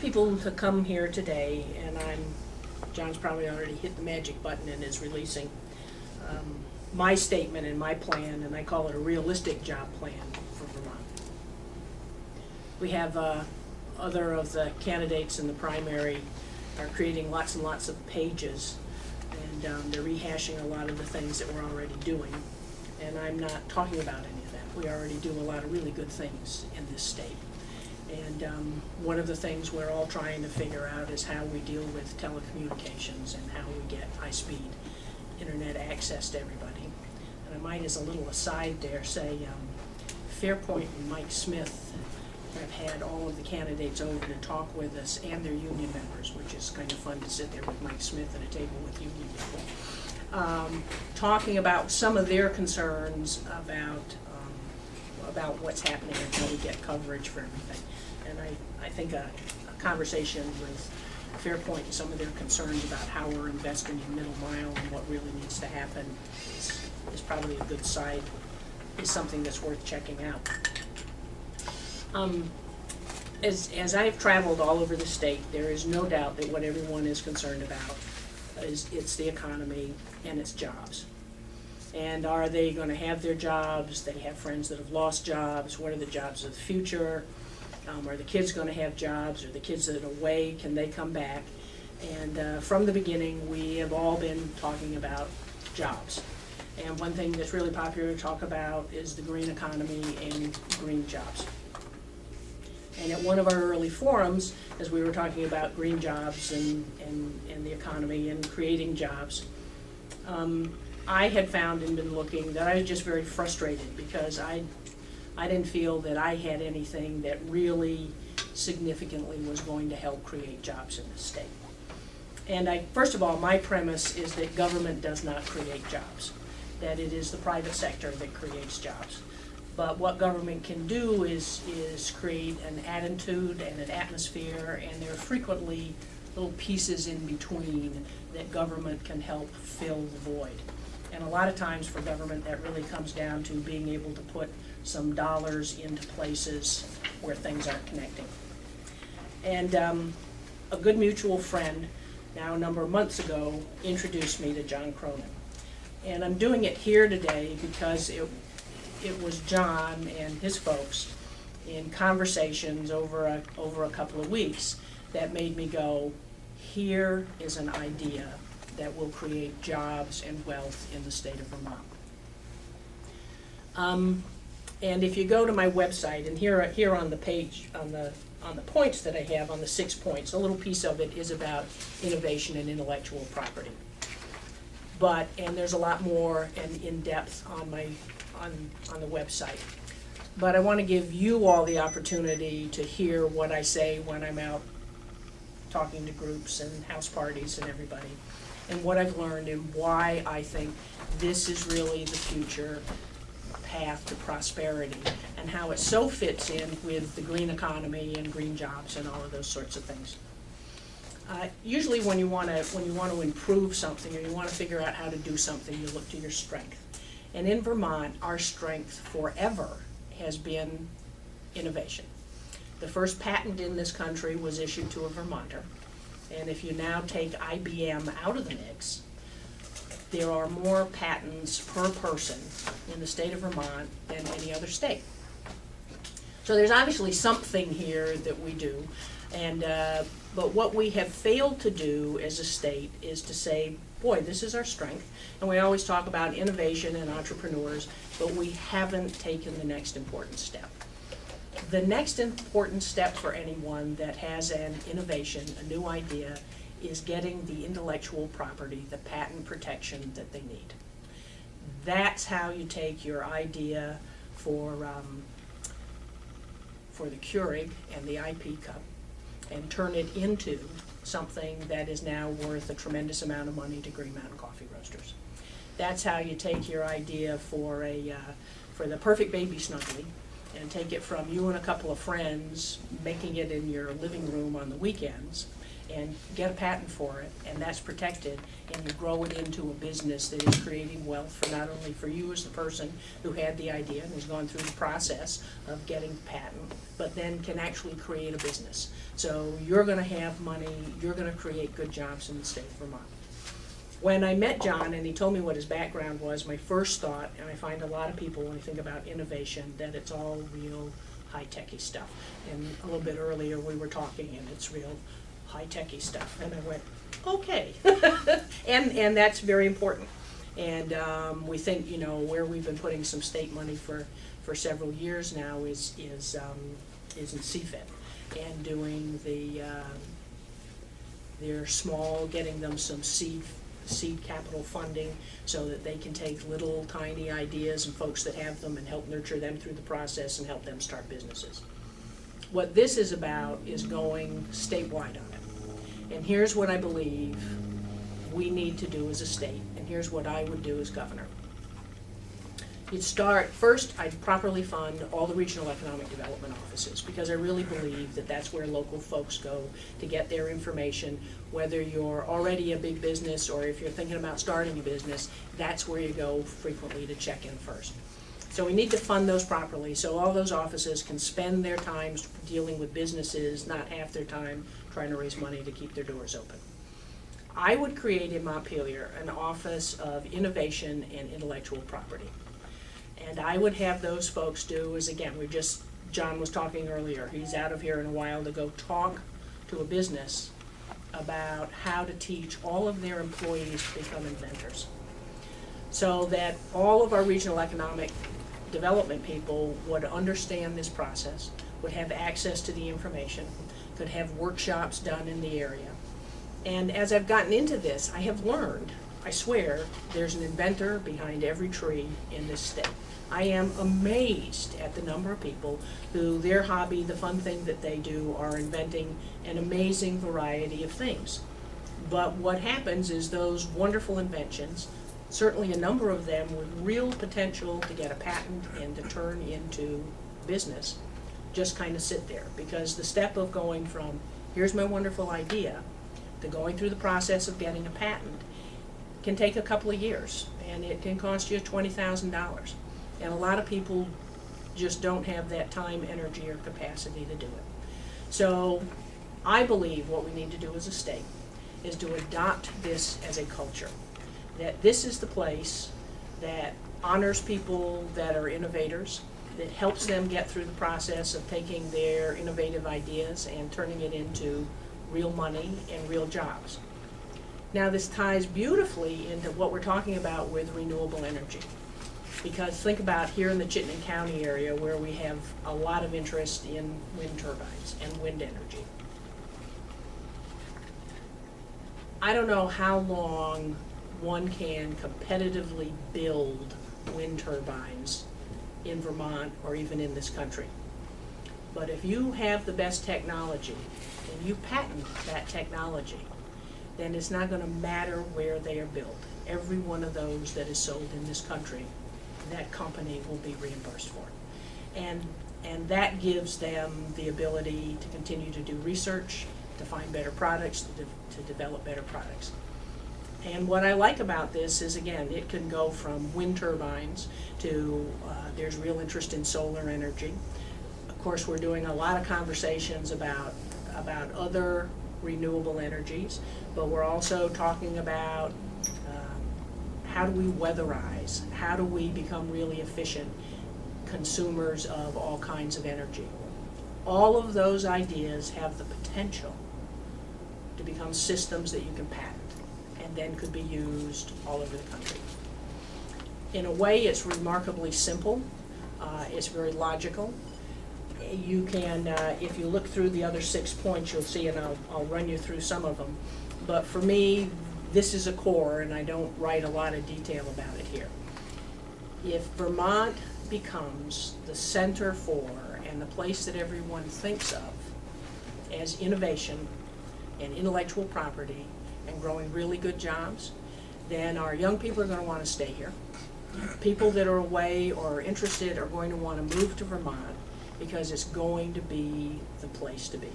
People to come here today, and John's probably already hit the magic button and is releasing my statement and my plan, and I call it a realistic job plan for Vermont. We have other of the candidates in the primary are creating lots and lots of pages, and they're rehashing a lot of the things that we're already doing, and I'm not talking about any of that. We already do a lot of really good things in this state. And one of the things we're all trying to figure out is how we deal with telecommunications and how we get high-speed internet access to everybody. And I might, as a little aside there, say Fairpoint and Mike Smith have had all of the candidates over to talk with us and their union members, which is kind of fun to sit there with Mike Smith at a table with union people, talking about some of their concerns about what's happening and how we get coverage for everything. And I think a conversation with Fairpoint and some of their concerns about how we're investing in middle mile and what really needs to happen is probably a good side, is something that's worth checking out. As I've traveled all over the state, there is no doubt that what everyone is concerned about is it's the economy and it's jobs. And are they going to have their jobs? They have friends that have lost jobs. What are the jobs of the future? Are the kids going to have jobs? Are the kids that are away, can they come back? And from the beginning, we have all been talking about jobs. And one thing that's really popular to talk about is the green economy and green jobs. And at one of our early forums, as we were talking about green jobs and the economy and creating jobs, I had found and been looking that I was just very frustrated because I didn't feel that I had anything that really significantly was going to help create jobs in this state. And first of all, my premise is that government does not create jobs, that it is the private sector that creates jobs. But what government can do is create an attitude and an atmosphere, and there are frequently little pieces in between that government can help fill the void. And a lot of times for government, that really comes down to being able to put some dollars into places where things aren't connecting. And a good mutual friend, now a number of months ago, introduced me to John Cronin. And I'm doing it here today because it was John and his folks in conversations over a couple of weeks that made me go, here is an idea that will create jobs and wealth in the state of Vermont. And if you go to my website, and here on the page, on the points that I have, on the 6 points, a little piece of it is about innovation and intellectual property. And there's a lot more and in depth on the website. But I want to give you all the opportunity to hear what I say when I'm out talking to groups and house parties and everybody, and what I've learned and why I think this is really the future path to prosperity, and how it so fits in with the green economy and green jobs and all of those sorts of things. Usually when you want to improve something or you want to figure out how to do something, you look to your strength. And in Vermont, our strength forever has been innovation. The first patent in this country was issued to a Vermonter. And if you now take IBM out of the mix, there are more patents per person in the state of Vermont than any other state. So there's obviously something here that we do. But what we have failed to do as a state is to say, boy, this is our strength. And we always talk about innovation and entrepreneurs, but we haven't taken the next important step. The next important step for anyone that has an innovation, a new idea, is getting the intellectual property, the patent protection that they need. That's how you take your idea for the Keurig and the IP cup and turn it into something that is now worth a tremendous amount of money to Green Mountain Coffee Roasters. That's how you take your idea for the perfect baby snuggly and take it from you and a couple of friends making it in your living room on the weekends and get a patent for it, and that's protected, and you grow it into a business that is creating wealth for not only for you as the person who had the idea and has gone through the process of getting the patent, but then can actually create a business. So you're going to have money, you're going to create good jobs in the state of Vermont. When I met John and he told me what his background was, my first thought, and I find a lot of people when they think about innovation, that it's all real high-techy stuff. And a little bit earlier we were talking and it's real high-techy stuff. And I went, okay. and that's very important. And we think, you know, where we've been putting some state money for several years now is in CFIT and doing their small, getting them some seed capital funding so that they can take little tiny ideas and folks that have them and help nurture them through the process and help them start businesses. What this is about is going statewide on it. And here's what I believe we need to do as a state, and here's what I would do as governor. You'd start, first I'd properly fund all the regional economic development offices, because I really believe that that's where local folks go to get their information, whether you're already a big business or if you're thinking about starting a business, that's where you go frequently to check in first. So we need to fund those properly so all those offices can spend their time dealing with businesses, not half their time trying to raise money to keep their doors open. I would create in Montpelier an office of innovation and intellectual property. And I would have those folks do is, again, John was talking earlier, he's out of here in a while to go talk to a business about how to teach all of their employees to become inventors. So that all of our regional economic development people would understand this process, would have access to the information, could have workshops done in the area. And as I've gotten into this, I have learned, I swear, there's an inventor behind every tree in this state. I am amazed at the number of people who their hobby, the fun thing that they do, are inventing an amazing variety of things. But what happens is those wonderful inventions, certainly a number of them with real potential to get a patent and to turn into business, just kind of sit there. Because the step of going from, here's my wonderful idea, to going through the process of getting a patent can take a couple of years, and it can cost you $20,000. And a lot of people just don't have that time, energy, or capacity to do it. So I believe what we need to do as a state is to adopt this as a culture. That this is the place that honors people that are innovators, that helps them get through the process of taking their innovative ideas and turning it into real money and real jobs. Now this ties beautifully into what we're talking about with renewable energy. Because think about here in the Chittenden County area where we have a lot of interest in wind turbines and wind energy. I don't know how long one can competitively build wind turbines in Vermont or even in this country. But if you have the best technology and you patent that technology, then it's not going to matter where they are built. Every one of those that is sold in this country, that company will be reimbursed for. And that gives them the ability to continue to do research, to find better products, to develop better products. And what I like about this is, again, it can go from wind turbines to, there's real interest in solar energy. Of course, we're doing a lot of conversations about other renewable energies, but we're also talking about how do we weatherize? How do we become really efficient consumers of all kinds of energy? All of those ideas have the potential to become systems that you can patent and then could be used all over the country. In a way, it's remarkably simple. It's very logical. You can, if you look through the other 6 points, you'll see, and I'll run you through some of them. But for me, this is a core, and I don't write a lot of detail about it here. If Vermont becomes the center for and the place that everyone thinks of as innovation and intellectual property and growing really good jobs, then our young people are going to want to stay here. People that are away or are interested are going to want to move to Vermont because it's going to be the place to be.